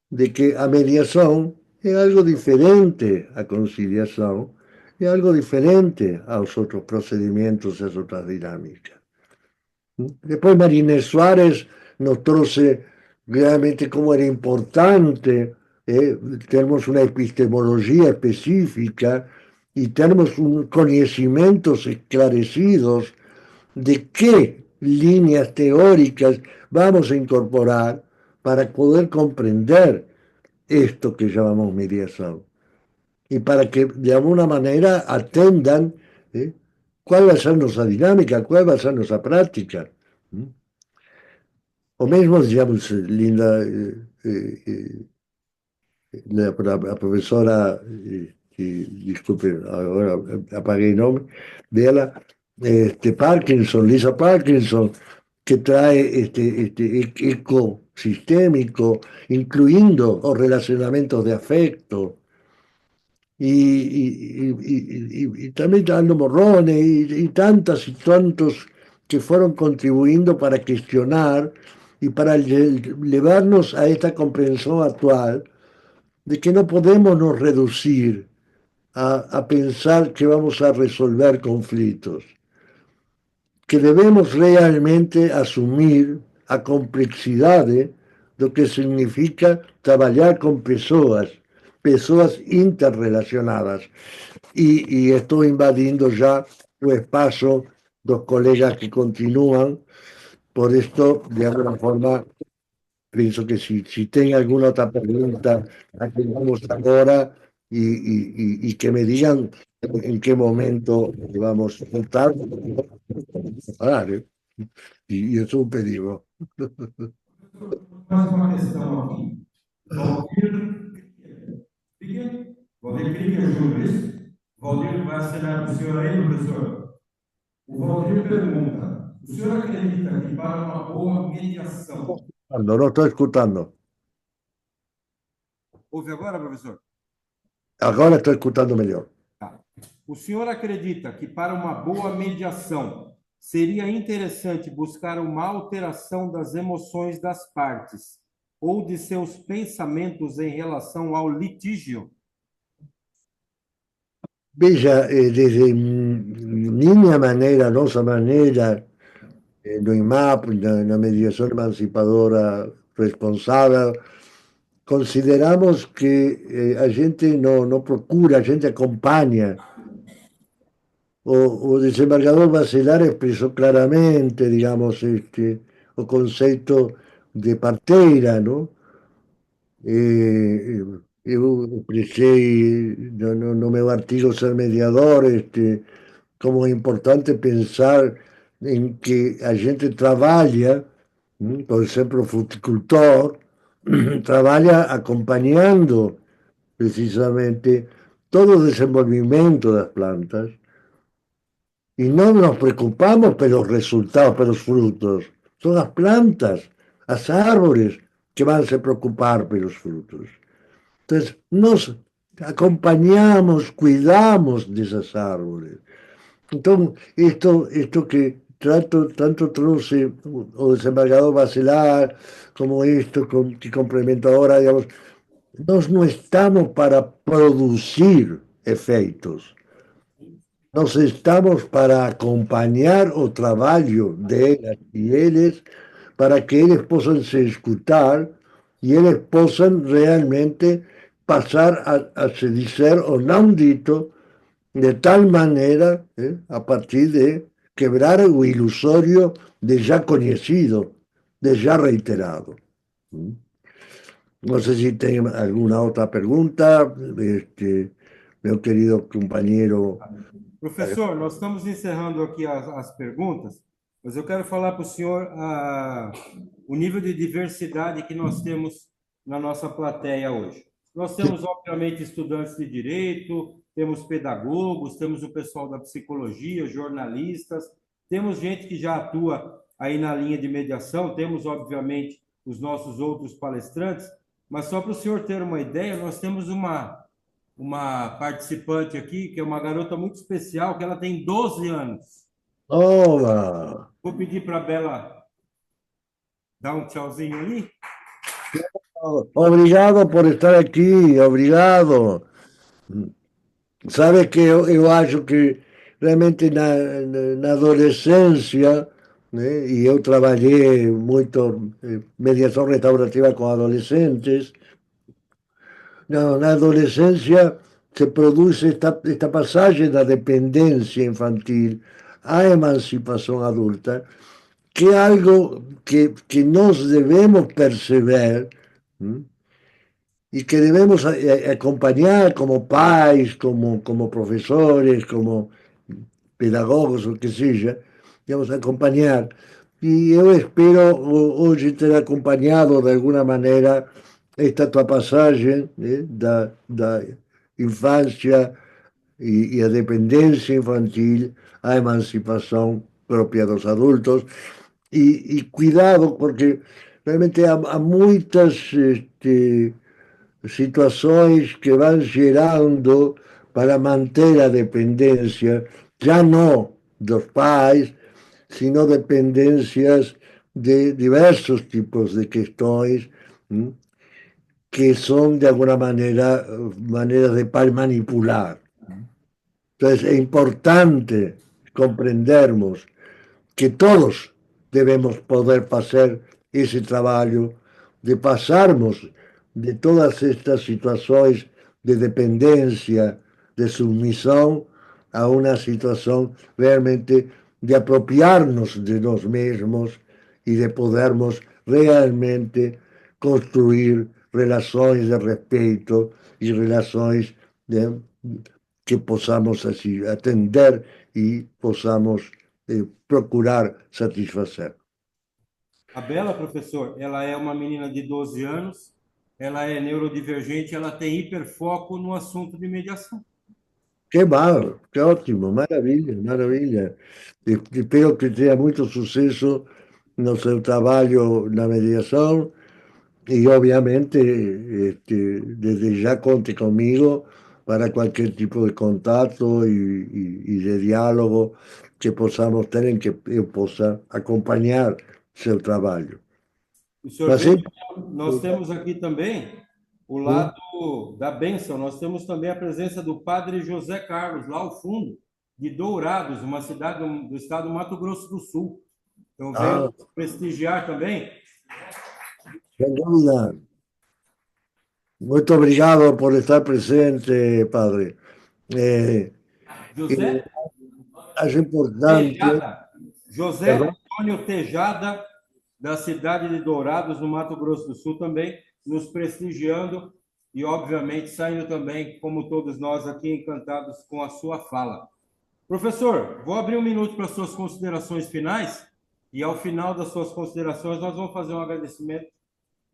de que a mediación es algo diferente a conciliación, es algo diferente a los otros procedimientos, a las otras dinámicas. Después Marinés Suárez nos trae realmente cómo era importante, tenemos una epistemología específica y tenemos conocimientos esclarecidos de qué líneas teóricas vamos a incorporar para poder comprender esto que llamamos mediación y para que de alguna manera atendan cuál va a ser nuestra dinámica, cuál va a ser nuestra práctica. O mesmo, digamos, Linda, la profesora, disculpe, ahora apagué el nombre, de Parkinson, Lisa Parkinson, que trae este ecosistémico, incluyendo los relacionamientos de afecto, y también Aldo Morrone, y tantas y tantos que fueron contribuyendo para cuestionar y para llevarnos a esta comprensión actual de que no podemos nos reducir a pensar que vamos a resolver conflictos, que debemos realmente asumir a complexidade do que significa trabalhar com pessoas, pessoas interrelacionadas. E estou invadindo já o espaço dos colegas que continuam, por isto, de alguma forma, penso que si tem alguna outra pergunta, aquí vamos agora y que me digan en qué momento vamos a votar. Vale. Y eso es un pedido. Mais uma questão aqui. Valdir Krieger? Valdir Krieger Júnior, isso? Valdir vai assinar para o senhor aí, professor? O Valdir pergunta: o senhor acredita que para uma boa mediação. No estoy escuchando. Ouve agora, professor? Ahora estoy escuchando mejor. Tá. O senhor acredita que para uma boa mediação seria interessante buscar uma alteração das emoções das partes ou de seus pensamentos em relação ao litígio? Veja, desde minha maneira, nossa maneira, no IMAP, na mediação emancipadora responsável, consideramos que a gente não procura, a gente acompanha. O desembargador Bacelar expresó claramente, digamos, o concepto de parteira, ¿no? Eu expresei no meu artigo Ser Mediador, como é importante pensar em que a gente trabalha Por ejemplo, fruticultor, trabaja acompañando precisamente todo el desenvolvimiento de las plantas y no nos preocupamos por los resultados, por los frutos. Son las plantas, los árboles que van a se preocupar por los frutos. Entonces, nos acompañamos, cuidamos de esos árboles. Entonces, esto que tanto trouxe o desembargador Bacelar, como esto que complemento ahora, digamos, nós não estamos para produzir efeitos, nós estamos para acompanhar o trabalho delas e eles, para que eles possam se escutar e eles possam realmente passar a se dizer o não dito de tal maneira, a partir de quebrar o ilusório de já conhecido, de já reiterado. No sé si tienen alguna otra pregunta, mi querido compañero. Professor, nós estamos encerrando aqui as perguntas, mas eu quero falar para o senhor o nível de diversidade que nós temos na nossa plateia hoje. Nós temos, obviamente, estudantes de direito, temos pedagogos, temos o pessoal da psicologia, jornalistas, temos gente que já atua aí na linha de mediação, temos, obviamente, os nossos outros palestrantes, mas só para o senhor ter uma ideia, nós temos uma participante aqui, que é uma garota muito especial, que ela tem 12 anos. Hola, Vou pedir para a Bela dar um tchauzinho ali. obrigado por estar aqui, obrigado. Sabes que eu acho que realmente na adolescência, né, e eu trabalhei muito mediação restaurativa com adolescentes, na adolescência se produz esta passagem da dependência infantil à emancipação adulta, que é algo que nós devemos perceber, y que debemos acompañar como pais, como profesores, como pedagogos o que seja, digamos, acompañar. E eu espero hoje ter acompanhado de alguma maneira esta tua passagem, né, da infância e a dependência infantil à emancipação própria dos adultos. E cuidado, porque realmente há muitas situações que vão gerando para manter a dependência, já não dos pais, sino dependências de diversos tipos de questões, que são, de alguma maneira, maneiras de pai manipular. Então, é importante compreendermos que todos devemos poder fazer esse trabalho de passarmos de todas estas situações de dependência, de submissão, a uma situação realmente de apropriar-nos de nós mesmos e de podermos realmente construir relações de respeito e relações que possamos assim, atender e possamos procurar satisfazer. A Bela, professor, ela é uma menina de 12 anos, ela é neurodivergente, ela tem hiperfoco no assunto de mediação. Que mal, que ótimo, maravilha, maravilha. Espero que tenha muito sucesso no seu trabalho na mediação e, obviamente, desde já conte comigo para qualquer tipo de contato e de diálogo que possamos ter, em que eu possa acompanhar seu trabalho. O senhor Mas veja, sempre, nós temos aqui também o lado da bênção, nós temos também a presença do padre José Carlos, lá ao fundo, de Dourados, uma cidade do estado do Mato Grosso do Sul. Então, veio prestigiar também. sem dúvida. Muito obrigado por estar presente, padre. José Acho importante. Tejada, José Antônio Tejada, da cidade de Dourados, no Mato Grosso do Sul, também nos prestigiando e, obviamente, saindo também, como todos nós aqui, encantados com a sua fala. Professor, vou abrir um minuto para suas considerações finais E ao final das suas considerações, nós vamos fazer um agradecimento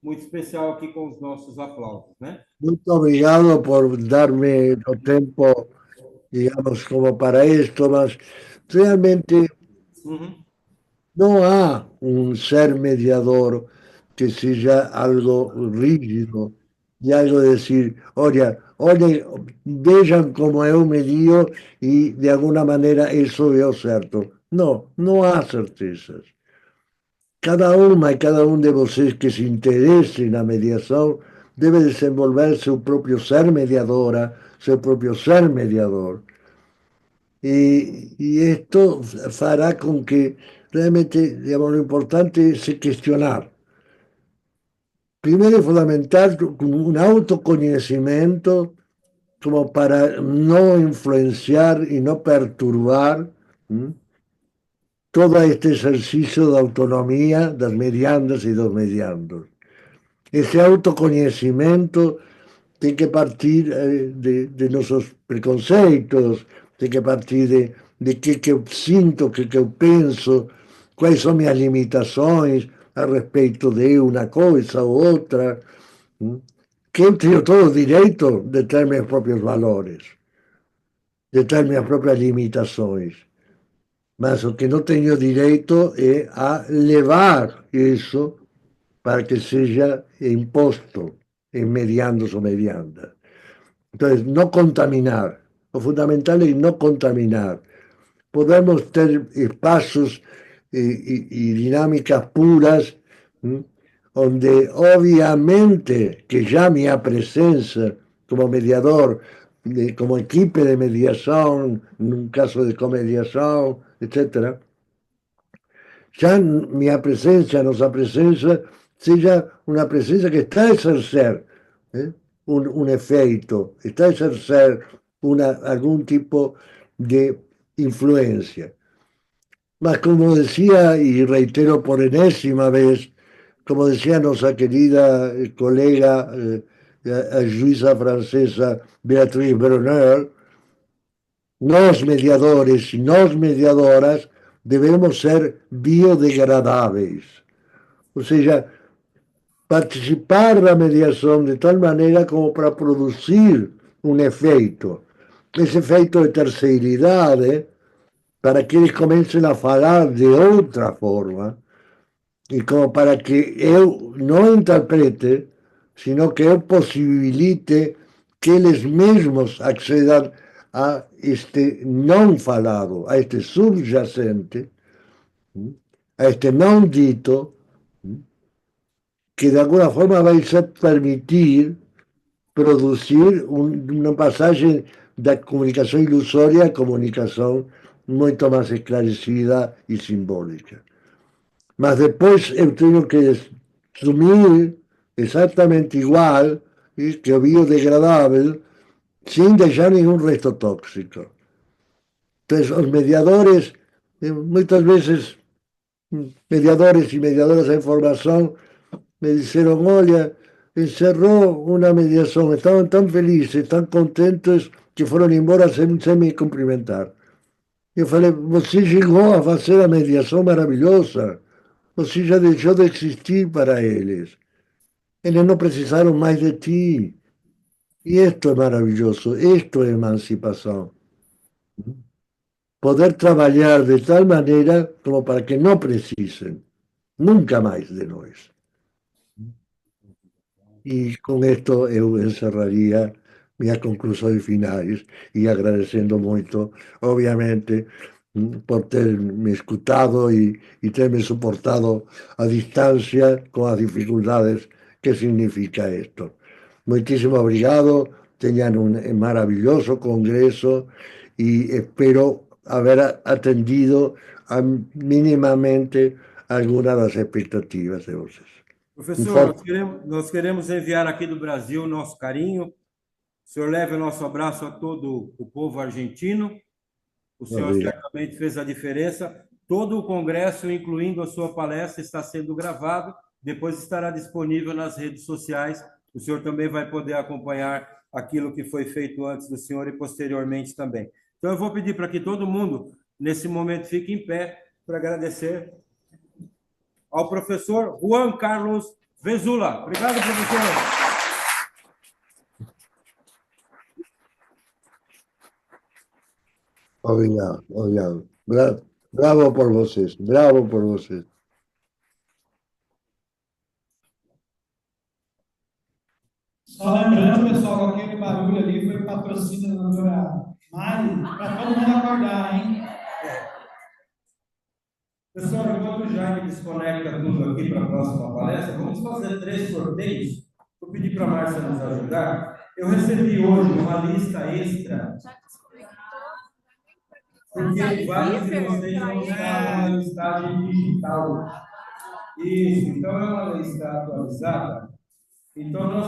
muito especial aqui com os nossos aplausos, né? Muy obrigado por darme el tiempo, digamos, como para esto, mas realmente Uhum. no hay un ser mediador que sea algo rígido y algo de decir, oye, vean cómo yo me dio y de alguna manera eso es cierto. No, no hay certezas. Cada una y cada uno de vosotros que se interese en la mediación debe desenvolver su propio ser mediadora, su propio ser mediador. Y esto hará con que realmente, digamos, lo importante es cuestionar. Primero es fundamental un autoconocimiento como para no influenciar y no perturbar, ¿m?, todo este ejercicio de autonomía de las mediandas y de los mediandos. Ese autoconocimiento tiene que partir de nuestros preconceptos, tiene que partir de qué que siento, qué que pienso, cuáles son mis limitaciones al respecto de una cosa u otra, ¿m?, que yo tengo todo el derecho de tener mis propios valores, de tener mis propias limitaciones. Mas lo que no tengo derecho es a llevar eso para que sea imposto en mediandos o mediandas. Entonces, no contaminar. Lo fundamental es no contaminar. Podemos tener espacios y dinámicas puras, ¿m?, donde obviamente que ya mi presencia como mediador, como equipo de mediación, en un caso de comediación, etcétera, ya mi presencia, nuestra presencia, sea una presencia que está a ejercer un efecto, está a ejercer algún tipo de influencia. Mas como decía, y reitero por enésima vez, como decía nuestra querida colega jueza francesa Beatriz Brunel, los mediadores y las mediadoras debemos ser biodegradables. O sea, participar de la mediación de tal manera como para producir un efecto. Ese efecto de terceridad, para que ellos comiencen a hablar de otra forma y como para que yo no interprete, sino que yo posibilite que ellos mismos accedan a este no falado, a este subyacente, a este no dito, que de alguna forma va a permitir producir un pasaje de comunicación ilusoria a comunicación mucho más esclarecida y simbólica. Mas después tengo que asumir exactamente igual que o biodegradable sin dejar ningún resto tóxico. Entonces, los mediadores, muchas veces, mediadores y mediadoras de información, me dijeron, oye, encerró una mediación, estaban tan felices, tan contentos, que fueron embora sem me cumprimentar. Eu falei, você chegou a fazer a mediação maravilhosa, você já deixou de existir para eles. Eles não precisaram mais de ti. E isto é maravilhoso, isto é emancipação. Poder trabalhar de tal maneira como para que não precisem nunca mais de nós. Y con esto yo encerraría mis conclusiones finales y agradeciendo mucho, obviamente, por tenerme escuchado y tenerme soportado a distancia con las dificultades que significa esto. Muchísimo obrigado, tengan un maravilloso congreso y espero haber atendido mínimamente algunas de las expectativas de ustedes. Un Professor, fuerte nós queremos enviar aqui do Brasil o nosso carinho. O senhor leve o nosso abraço a todo o povo argentino. O senhor obrigado. certamente fez a diferença. Todo o congresso, incluindo a sua palestra, está sendo gravado. Depois estará disponível nas redes sociais. O senhor também vai poder acompanhar aquilo que foi feito antes do senhor e posteriormente também. Então, eu vou pedir para que todo mundo, nesse momento, fique em pé para agradecer ao professor Juan Carlos Vezula. Obrigado, professor. Obrigado, obrigado. Bravo por vocês, bravo por vocês. Só lembrando, pessoal, que aquele barulho ali foi patrocínio da doutora Mari, para todo mundo acordar, hein? Pessoal, enquanto o Jaime desconecta tudo aqui para a próxima palestra, vamos fazer 3 sorteios. Vou pedir para a Márcia nos ajudar. Eu recebi hoje uma lista extra, porque vários de vocês não estavam no estágio digital. Isso, então é uma lista atualizada. Então, nós